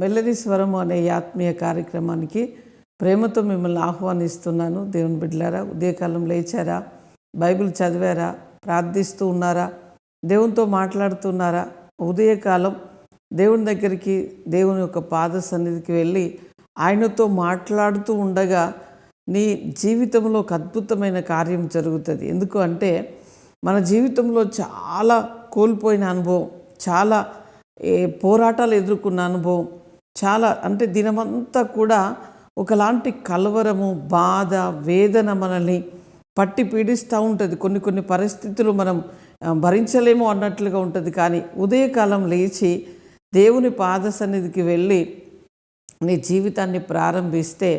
మెల్లది స్వరము అనే ఈ ఆత్మీయ కార్యక్రమానికి ప్రేమతో మిమ్మల్ని ఆహ్వానిస్తున్నాను. దేవుని బిడ్డలారా, ఉదయకాలం లేచారా? బైబిల్ చదివారా? ప్రార్థిస్తూ ఉన్నారా? దేవునితో మాట్లాడుతున్నారా? ఉదయకాలం దేవుని దగ్గరికి, దేవుని యొక్క పాద సన్నిధికి వెళ్ళి ఆయనతో మాట్లాడుతూ ఉండగా నీ జీవితంలో ఒక అద్భుతమైన కార్యం జరుగుతుంది. ఎందుకు అంటే మన జీవితంలో చాలా కోల్పోయిన అనుభవం, చాలా పోరాటాలు ఎదుర్కొన్న అనుభవం, చాలా అంటే దినమంతా కూడా ఒకలాంటి కలవరము, బాధ, వేదన మనల్ని పట్టి పీడిస్తూ ఉంటుంది. కొన్ని పరిస్థితులు మనం భరించలేము అన్నట్లుగా ఉంటుంది. కానీ ఉదయకాలం లేచి దేవుని పాద సన్నిధికి వెళ్ళి నీ జీవితాన్ని ప్రారంభిస్తే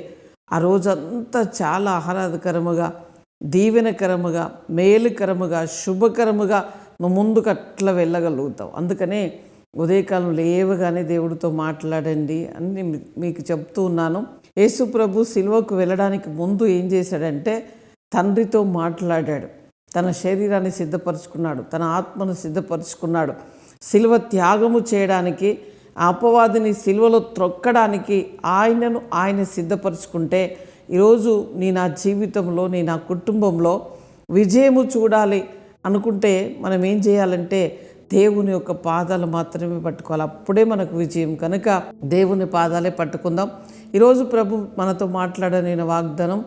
ఆ రోజంతా చాలా ఆహ్లాదకరముగా, దీవెనకరముగా, మేలుకరముగా, శుభకరముగా నువ్వు ముందుకు అట్లా వెళ్ళగలుగుతావు. అందుకనే ఉదయకాలం లేవగానే దేవుడితో మాట్లాడండి అని మీకు చెప్తూ ఉన్నాను. యేసు ప్రభు సిలువకు వెళ్ళడానికి ముందు ఏం చేశాడంటే తండ్రితో మాట్లాడాడు. తన శరీరాన్ని సిద్ధపరచుకున్నాడు, తన ఆత్మను సిద్ధపరచుకున్నాడు. సిలువ త్యాగము చేయడానికి, అపవాదిని సిలువలో త్రొక్కడానికి ఆయన సిద్ధపరచుకుంటే ఈరోజు నా జీవితంలో, నా కుటుంబంలో విజయము చూడాలి అనుకుంటే మనం ఏం చేయాలంటే దేవుని యొక్క పాదాలు మాత్రమే పట్టుకోవాలి. అప్పుడే మనకు విజయం. కనుక దేవుని పాదాలే పట్టుకుందాం. ఈరోజు ప్రభు మనతో మాట్లాడని వాగ్దానం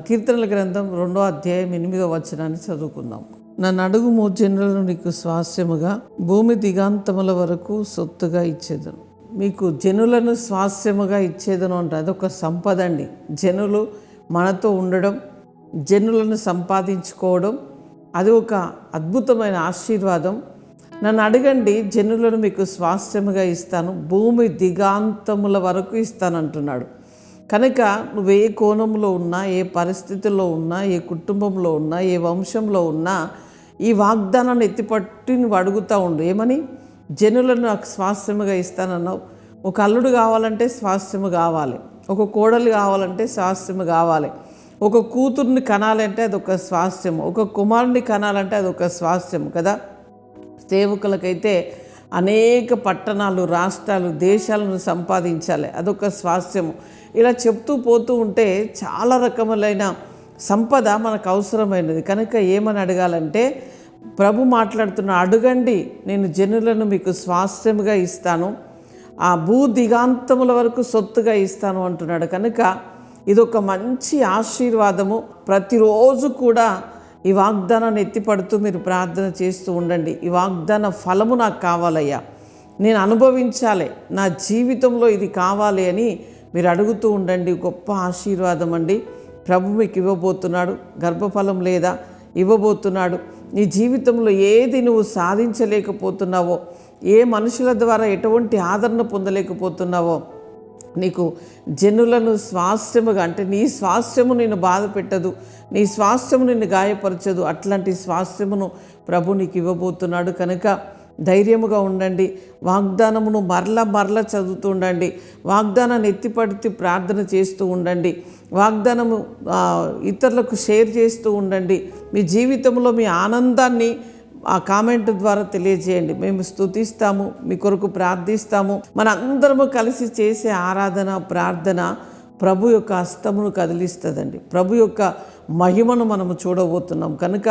కీర్తనల గ్రంథం 2వ అధ్యాయం 8వ వచనాన్ని చదువుకుందాం. నన్ను అడుగుము, జనులను నీకు స్వాస్యముగా, భూమి దిగాంతముల వరకు సొత్తుగా ఇచ్చేదను. మీకు జనులను స్వాస్యముగా ఇచ్చేదను అంటే అదొక సంపద అండి. జనులు మనతో ఉండడం, జనులను సంపాదించుకోవడం, అది ఒక అద్భుతమైన ఆశీర్వాదం. నన్ను అడగండి, జనులను మీకు స్వాస్థ్యముగా ఇస్తాను, భూమి దిగాంతముల వరకు ఇస్తానంటున్నాడు. కనుక నువ్వు ఏ కోణంలో ఉన్నా, ఏ పరిస్థితుల్లో ఉన్నా, ఏ కుటుంబంలో ఉన్నా, ఏ వంశంలో ఉన్నా ఈ వాగ్దానాన్ని ఎత్తిపట్టి నువ్వు అడుగుతూ ఉండు. ఏమని? జనులను నాకు స్వాస్థ్యముగా ఇస్తానన్నావు. ఒక అల్లుడు కావాలంటే స్వాస్థ్యము కావాలి, ఒక కోడలు కావాలంటే స్వాస్థ్యము కావాలి, ఒక కూతుర్ని కనాలంటే అదొక స్వాస్థ్యము, ఒక కుమారుని కనాలంటే అదొక స్వాస్థ్యము కదా. సేవకులకైతే అనేక పట్టణాలు, రాష్ట్రాలు, దేశాలను సంపాదించాలి, అదొక స్వాస్థ్యము. ఇలా చెప్తూ పోతూ ఉంటే చాలా రకములైన సంపద మనకు అవసరమైనది. కనుక ఏమని అడగాలంటే ప్రభు మాట్లాడుతున్న, అడగండి, నేను జనులను మీకు స్వాస్థ్యముగా ఇస్తాను, ఆ భూ దిగాంతముల వరకు సొత్తుగా ఇస్తాను అంటున్నాడు. కనుక ఇదొక మంచి ఆశీర్వాదము. ప్రతిరోజు కూడా ఈ వాగ్దానాన్ని ఎత్తిపడుతూ మీరు ప్రార్థన చేస్తూ ఉండండి. ఈ వాగ్దాన ఫలము నాకు కావాలయ్యా, నేను అనుభవించాలి, నా జీవితంలో ఇది కావాలి అని మీరు అడుగుతూ ఉండండి. గొప్ప ఆశీర్వాదం అండి ప్రభు మీకు ఇవ్వబోతున్నాడు. గర్భఫలం లేదా ఇవ్వబోతున్నాడు. నీ జీవితంలో ఏది నువ్వు సాధించలేకపోతున్నావో, ఏ మనుషుల ద్వారా ఎటువంటి ఆదరణ పొందలేకపోతున్నావో, నీకు జనులను స్వాస్థ్యముగా, అంటే నీ స్వాస్థ్యము నిన్ను బాధ పెట్టదు, నీ స్వాస్థ్యము నిన్ను గాయపరచదు, అట్లాంటి స్వాస్థ్యమును ప్రభు నీకు ఇవ్వబోతున్నాడు. కనుక ధైర్యముగా ఉండండి. వాగ్దానమును మరల చదువుతూ ఉండండి. వాగ్దానాన్ని ఎత్తిపడుతూ ప్రార్థన చేస్తూ ఉండండి. వాగ్దానము ఇతరులకు షేర్ చేస్తూ ఉండండి. మీ జీవితంలో మీ ఆనందాన్ని ఆ కామెంట్ ద్వారా తెలియజేయండి. మేము స్తుతిస్తాము, మీ కొరకు ప్రార్థిస్తాము. మన అందరము కలిసి చేసే ఆరాధన, ప్రార్థన ప్రభు యొక్క హస్తమును కదిలిస్తుందండి. ప్రభు యొక్క మహిమను మనము చూడబోతున్నాం. కనుక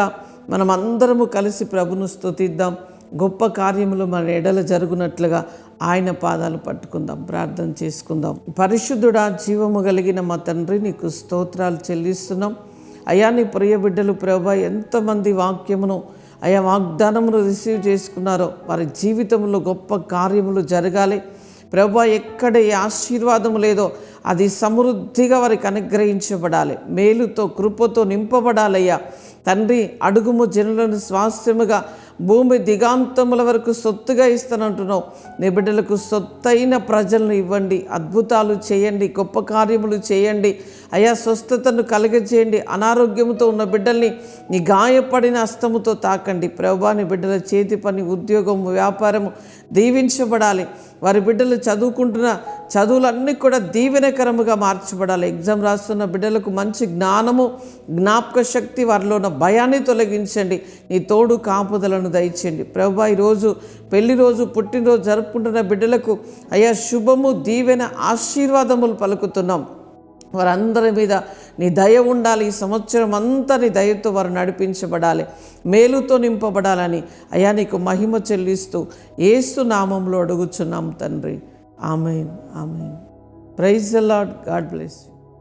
మనం అందరము కలిసి ప్రభును స్తుతిద్దాం. గొప్ప కార్యములు మన ఎడల జరుగునట్లుగా ఆయన పాదాలు పట్టుకుందాం, ప్రార్థన చేసుకుందాం. పరిశుద్ధుడా, జీవము కలిగిన మా తండ్రి, నీకు స్తోత్రాలు చెల్లిస్తున్నాం. అయ్యా, నీ ప్రియ బిడ్డలు ప్రభా ఎంతమంది వాక్యమును, అయా వాగ్దానమును రిసీవ్ చేసుకున్నారో వారి జీవితంలో గొప్ప కార్యములు జరగాలి ప్రభా. ఎక్కడ ఏ ఆశీర్వాదము లేదో అది సమృద్ధిగా వారికి అనుగ్రహించబడాలి, మేలుతో కృపతో నింపబడాలయ్యా తండ్రి. అడుగుము, జనులను స్వాస్థ్యముగా, భూమి దిగాంతముల వరకు సొత్తుగా ఇస్తానంటున్నావు. నీ బిడ్డలకు సొత్తైన ప్రజలను ఇవ్వండి, అద్భుతాలు చేయండి, గొప్ప కార్యములు చేయండి అయా. స్వస్థతను కలుగజేయండి. అనారోగ్యంతో ఉన్న బిడ్డల్ని నీ గాయపడిన హస్తముతో తాకండి ప్రభువా. నీ బిడ్డల చేతి పని, ఉద్యోగము, వ్యాపారము దీవించబడాలి. వారి బిడ్డలు చదువుకుంటున్న చదువులన్నీ కూడా దీవెనకరముగా మార్చబడాలి. ఎగ్జామ్ రాస్తున్న బిడ్డలకు మంచి జ్ఞానము, జ్ఞాపక శక్తి వారిలో ఉన్న భయాన్ని తొలగించండి. నీ తోడు కాపుదలను దయచేయండి ప్రభా. ఈరోజు పెళ్లి రోజు, పుట్టినరోజు జరుపుకుంటున్న బిడ్డలకు అయ్యా శుభము, దీవెన, ఆశీర్వాదములు పలుకుతున్నాం. వారందరి మీద నీ దయ ఉండాలి. ఈ సంవత్సరం అంతా నీ దయతో వారు నడిపించబడాలి, మేలుతో నింపబడాలని అయ్యా నీకు మహిమ చెల్లిస్తూ యేసు నామంలో అడుగుచున్నాం తండ్రి. ఆమేన్, ఆమేన్. Praise the Lord. God bless you.